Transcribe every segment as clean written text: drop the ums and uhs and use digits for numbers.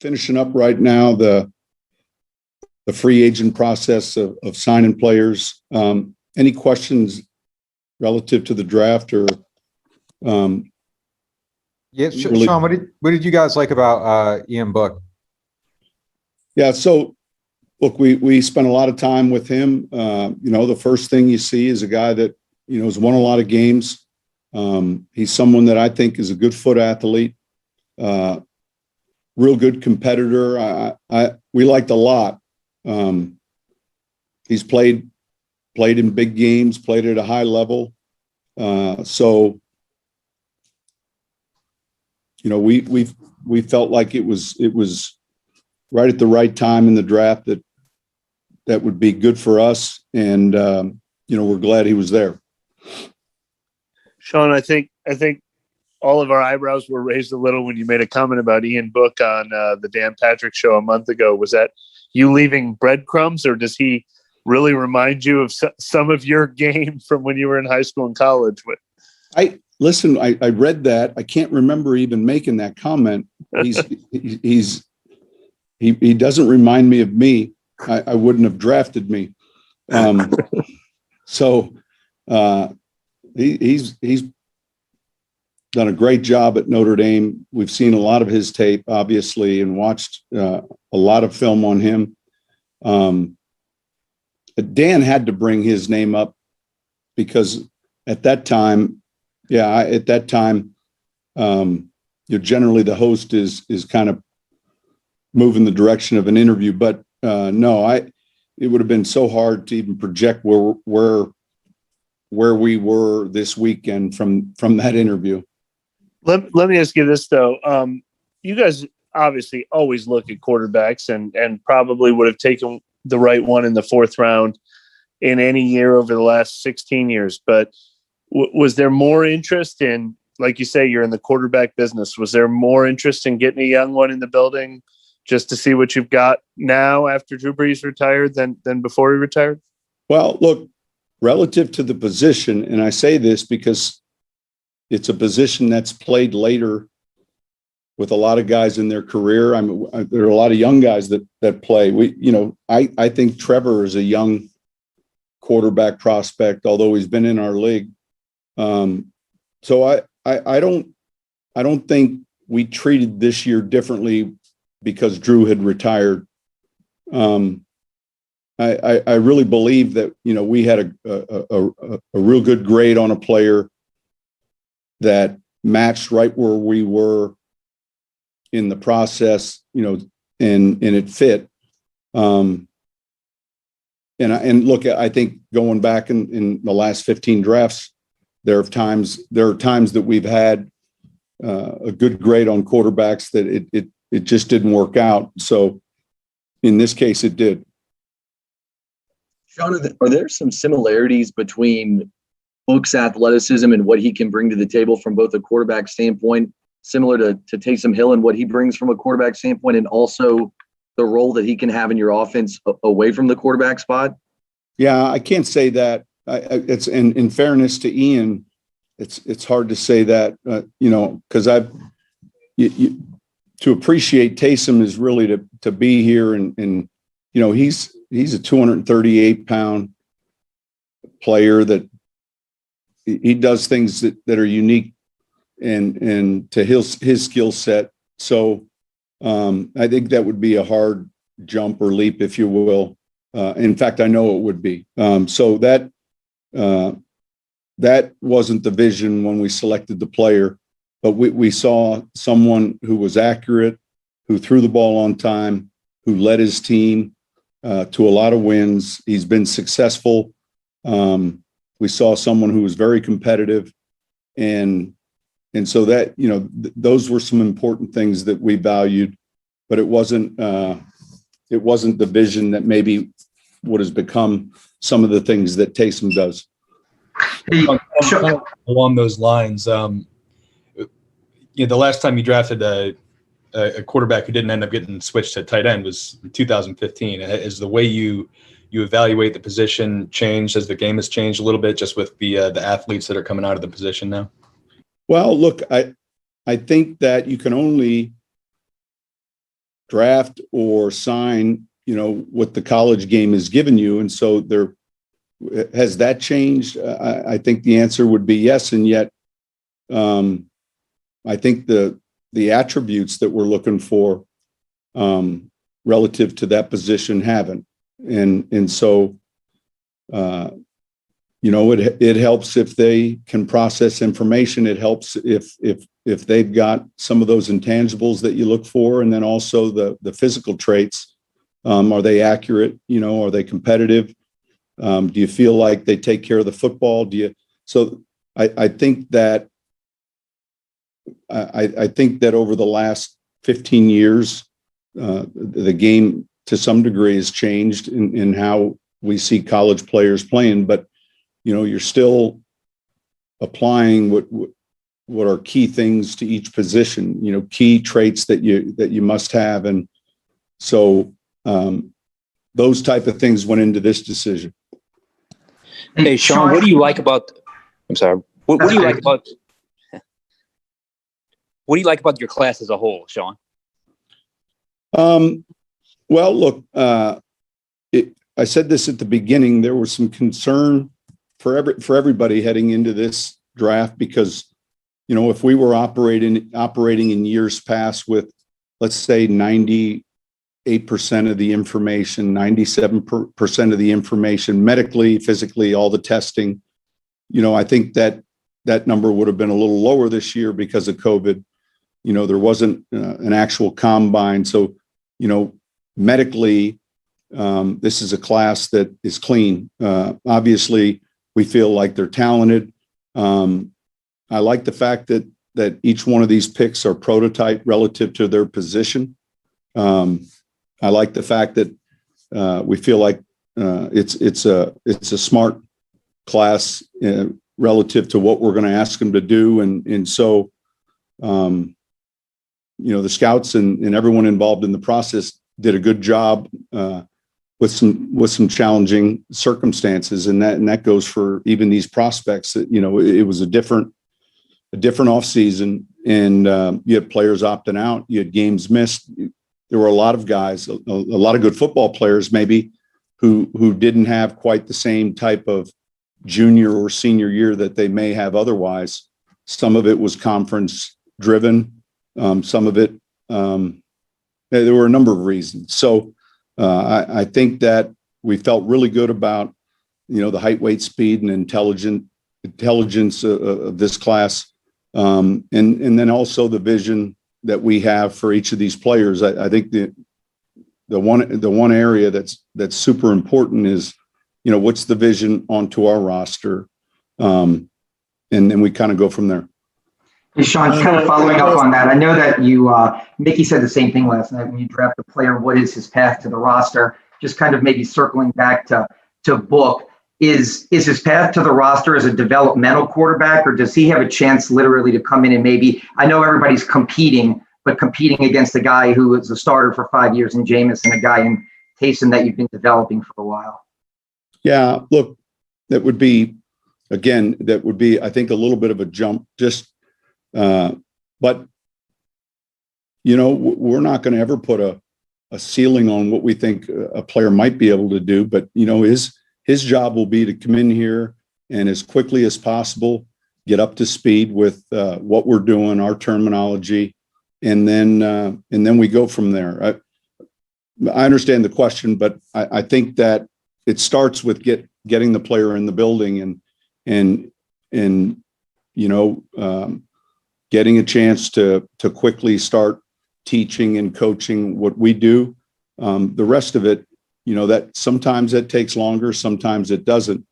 finishing up right now the free agent process of signing players. Any questions relative to the draft or? Yeah, Sean, what did you guys like about Ian Book? Yeah, so look, we spent a lot of time with him. The first thing you see is a guy that has won a lot of games. He's someone that I think is a good foot athlete, real good competitor. We liked a lot. He's played in big games, played at a high level. So we felt like it was right at the right time in the draft that would be good for us, and we're glad he was there. Sean, I think all of our eyebrows were raised a little when you made a comment about Ian Book on the Dan Patrick show a month ago. Was that you leaving breadcrumbs, or does he really remind you of some of your game from when you were in high school and college? I read that. I can't remember even making that comment. He doesn't remind me of me. I wouldn't have drafted me. He's done a great job at Notre Dame. We've seen a lot of his tape, obviously, and watched a lot of film on him. Dan had to bring his name up because at that time, generally the host is kind of moving the direction of an interview. But it would have been so hard to even project where we were this weekend from that interview. Let me ask you this though. You guys obviously always look at quarterbacks and probably would have taken the right one in the fourth round in any year over the last 16 years. But was there more interest in, like you say, you're in the quarterback business. Was there more interest in getting a young one in the building just to see what you've got now after Drew Brees retired than before he retired? Well, look, relative to the position, and I say this because it's a position that's played later with a lot of guys in their career. There are a lot of young guys that play. I think Trevor is a young quarterback prospect, although he's been in our league. So I don't think we treated this year differently because Drew had retired. I really believe that we had a real good grade on a player that matched right where we were in the process, and it fit. And look, I think going back in the last 15 drafts, there are times that we've had a good grade on quarterbacks that it just didn't work out. So in this case, it did. Sean, are there some similarities between Book's athleticism and what he can bring to the table from both a quarterback standpoint, similar to Taysom Hill and what he brings from a quarterback standpoint, and also the role that he can have in your offense away from the quarterback spot? Yeah, I can't say that. It's in fairness to Ian, it's hard to say that, because to appreciate Taysom is really to be here and he's a 238-pound player that he does things that are unique and to his skill set. So I think that would be a hard jump or leap, if you will. In fact, I know it would be. So that wasn't the vision when we selected the player, but we saw someone who was accurate, who threw the ball on time, who led his team to a lot of wins. He's been successful. We saw someone who was very competitive, and so that those were some important things that we valued, but it wasn't the vision that maybe would has become some of the things that Taysom does. Hey, along those lines, the last time you drafted a quarterback who didn't end up getting switched to tight end was in 2015. Has the way you evaluate the position changed as the game has changed a little bit, just with the athletes that are coming out of the position now? Well, look, I think that you can only draft or sign, what the college game has given you. And so has that changed? I think the answer would be yes. And yet, I think the attributes that we're looking for relative to that position haven't. And so, it helps if they can process information. It helps if they've got some of those intangibles that you look for, and then also the physical traits. Are they accurate? Are they competitive? Do you feel like they take care of the football? So I think that I think that over the last 15 years, the game to some degree has changed in how we see college players playing, but you're still applying what are key things to each position, key traits that you must have. And so those type of things went into this decision. Hey, Sean, what do you like about, I'm sorry, what do you like about, what do you like about your class as a whole, Sean? Well, look, I said this at the beginning, there was some concern for everybody heading into this draft because, if we were operating in years past with, let's say, 98% of the information, 97% of the information, medically, physically, all the testing, I think that number would have been a little lower this year because of COVID. There wasn't an actual combine. So, medically, this is a class that is clean. Obviously, we feel like they're talented. I like the fact that each one of these picks are prototype relative to their position. I like the fact that we feel like it's a smart class relative to what we're going to ask them to do, and so the scouts and everyone involved in the process did a good job with some challenging circumstances, and that goes for even these prospects. That it was a different off season, and you had players opting out, you had games missed. There were a lot of guys, a lot of good football players, maybe who didn't have quite the same type of junior or senior year that they may have otherwise. Some of it was conference driven. Some of it, there were a number of reasons. So I think that we felt really good about, the height, weight, speed, and intelligence of this class. And then also the vision that we have for each of these players. I think the one area that's super important is, what's the vision onto our roster? And then we kind of go from there. Hey, Sean, kind of following up on that, I know that Mickey said the same thing last night when you draft a player. What is his path to the roster? Just kind of maybe circling back to Book, is his path to the roster as a developmental quarterback, or does he have a chance literally to come in and maybe, I know everybody's competing, but competing against a guy who was a starter for 5 years in Jameis and a guy in Taysom that you've been developing for a while? Yeah, look, that would be, I think, a little bit of a jump. But we're not going to ever put a ceiling on what we think a player might be able to do. But his job will be to come in here and as quickly as possible get up to speed with what we're doing, our terminology, and then we go from there. I understand the question, but I think that it starts with getting the player in the building and getting a chance to quickly start teaching and coaching what we do. The rest of it, that sometimes it takes longer, sometimes it doesn't.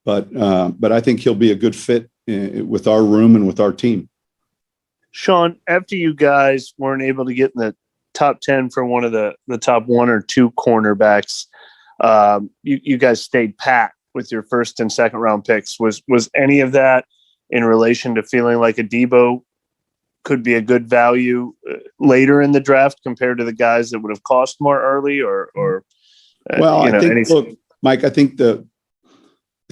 But I think he'll be a good fit with our room and with our team. Sean, after you guys weren't able to get in the top 10 for one of the top one or two cornerbacks, you guys stayed pat with your first and second round picks. Was any of that in relation to feeling like Adebo could be a good value later in the draft compared to the guys that would have cost more early, look, Mike, I think the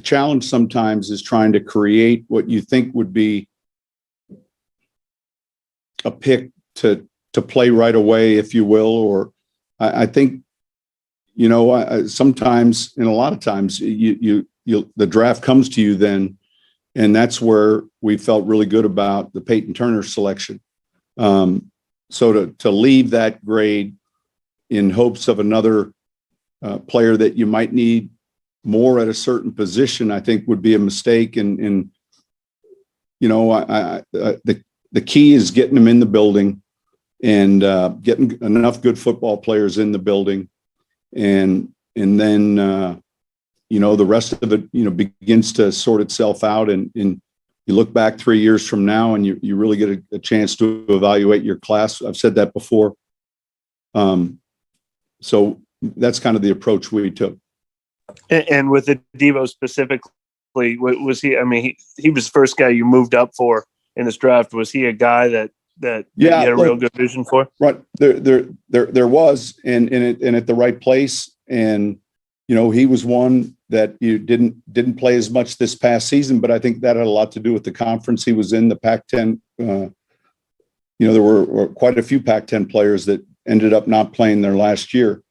challenge sometimes is trying to create what you think would be a pick to to play right away, if you will. Or I think, sometimes, and a lot of times, the draft comes to you then, and that's where we felt really good about the Payton Turner selection. So to leave that grade in hopes of another player that you might need more at a certain position, I think would be a mistake. And the key is getting them in the building and getting enough good football players in the building, and then the rest of it begins to sort itself out. And you look back 3 years from now, and you really get a chance to evaluate your class. I've said that before. So that's kind of the approach we took. And with Adebo specifically, was he? I mean, he was the first guy you moved up for in this draft. Was he a guy that you had a real good vision for? Right. There was, and at the right place. And he was one that you didn't play as much this past season, but I think that had a lot to do with the conference he was in, the Pac-10. There were quite a few Pac-10 players that ended up not playing their last year.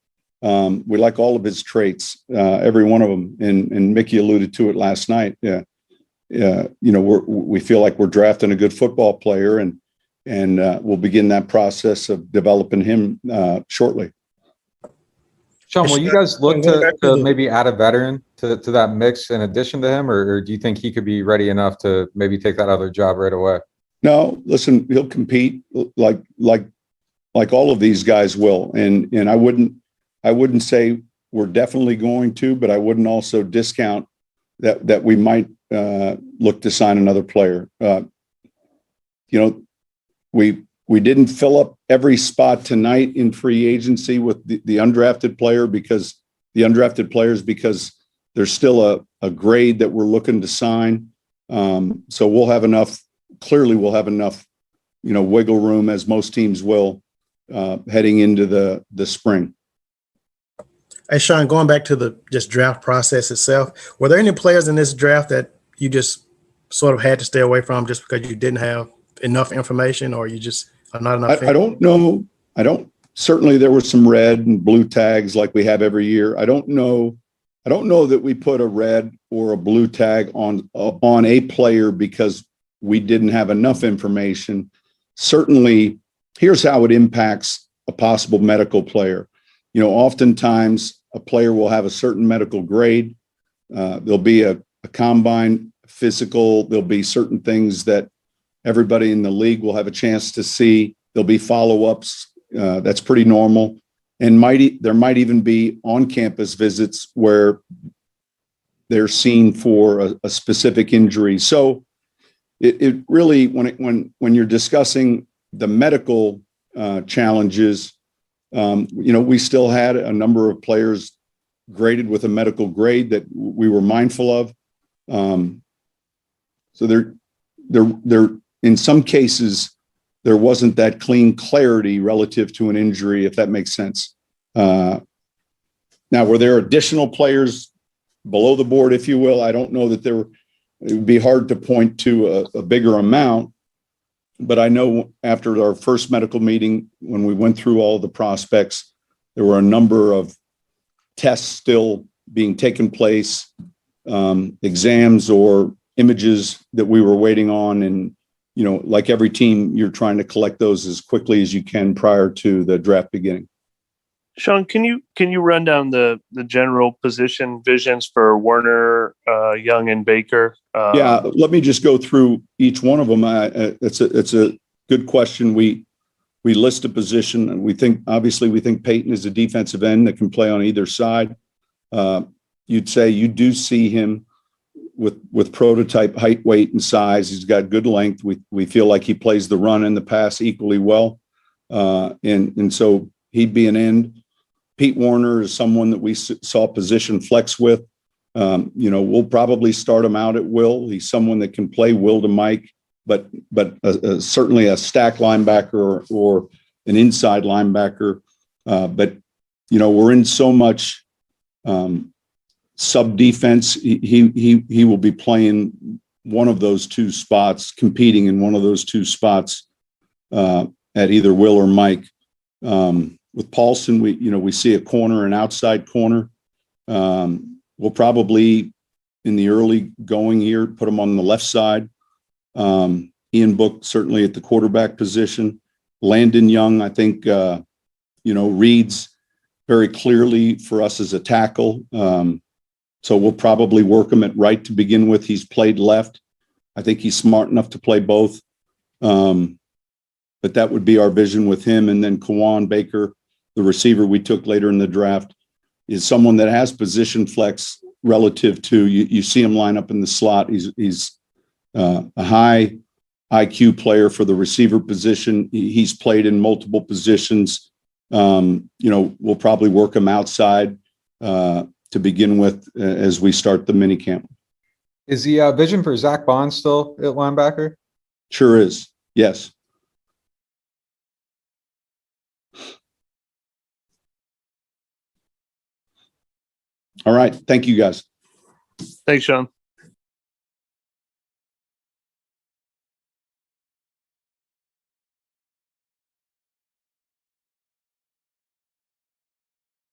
We like all of his traits, every one of them, and Mickey alluded to it last night. Yeah, we feel like we're drafting a good football player, and we'll begin that process of developing him shortly. Sean, will you guys look to maybe add a veteran to that mix in addition to him, or do you think he could be ready enough to maybe take that other job right away? No, listen, he'll compete like all of these guys will, and I wouldn't say we're definitely going to, but I wouldn't also discount that we might look to sign another player. We didn't fill up every spot tonight in free agency with the undrafted player because there's still a grade that we're looking to sign. So we'll have enough. Clearly, we'll have enough, wiggle room, as most teams will, heading into the spring. Hey, Sean, going back to the just draft process itself, were there any players in this draft that you just sort of had to stay away from just because you didn't have enough information, or you just are not enough? I don't know. Certainly there were some red and blue tags like we have every year. I don't know that we put a red or a blue tag on a player because we didn't have enough information. Certainly, here's how it impacts a possible medical player. Oftentimes a player will have a certain medical grade. There'll be a combine physical. There'll be certain things that everybody in the league will have a chance to see. There'll be follow-ups. That's pretty normal. And there might even be on-campus visits where they're seen for a specific injury. So it really, when you're discussing the medical challenges, we still had a number of players graded with a medical grade that we were mindful of. So there in some cases, there wasn't that clean clarity relative to an injury, if that makes sense. Now, were there additional players below the board, if you will? I don't know that it would be hard to point to a bigger amount, but I know after our first medical meeting, when we went through all the prospects, there were a number of tests still being taken place, exams or images that we were waiting on. And, like every team, you're trying to collect those as quickly as you can prior to the draft beginning. Sean, can you run down the general position visions for Werner, Young, and Baker? Yeah, let me just go through each one of them. It's a good question. We list a position, and we think Payton is a defensive end that can play on either side. You'd say you do see him with prototype height, weight, and size. He's got good length. We feel like he plays the run and the pass equally well, and so he'd be an end. Pete Werner is someone that we saw position flex with. We'll probably start him out at will. He's someone that can play will to Mike, but certainly a stack linebacker or an inside linebacker. But we're in so much sub defense. He will be playing one of those two spots, competing in one of those two spots. at either Will or Mike. With Paulson, we see a corner, an outside corner. We'll probably, in the early going here, put him on the left side. Ian Book certainly at the quarterback position. Landon Young, I think, reads very clearly for us as a tackle. So we'll probably work him at right to begin with. He's played left. I think he's smart enough to play both. But that would be our vision with him. And then Kawaan Baker, the receiver we took later in the draft, is someone that has position flex relative to you see him line up in the slot. He's a high IQ player for the receiver position. He's played in multiple positions. We'll probably work him outside to begin with as we start the mini camp. Is the vision for Zach Bond still at linebacker? Sure is. Yes. All right. Thank you, guys. Thanks, Sean.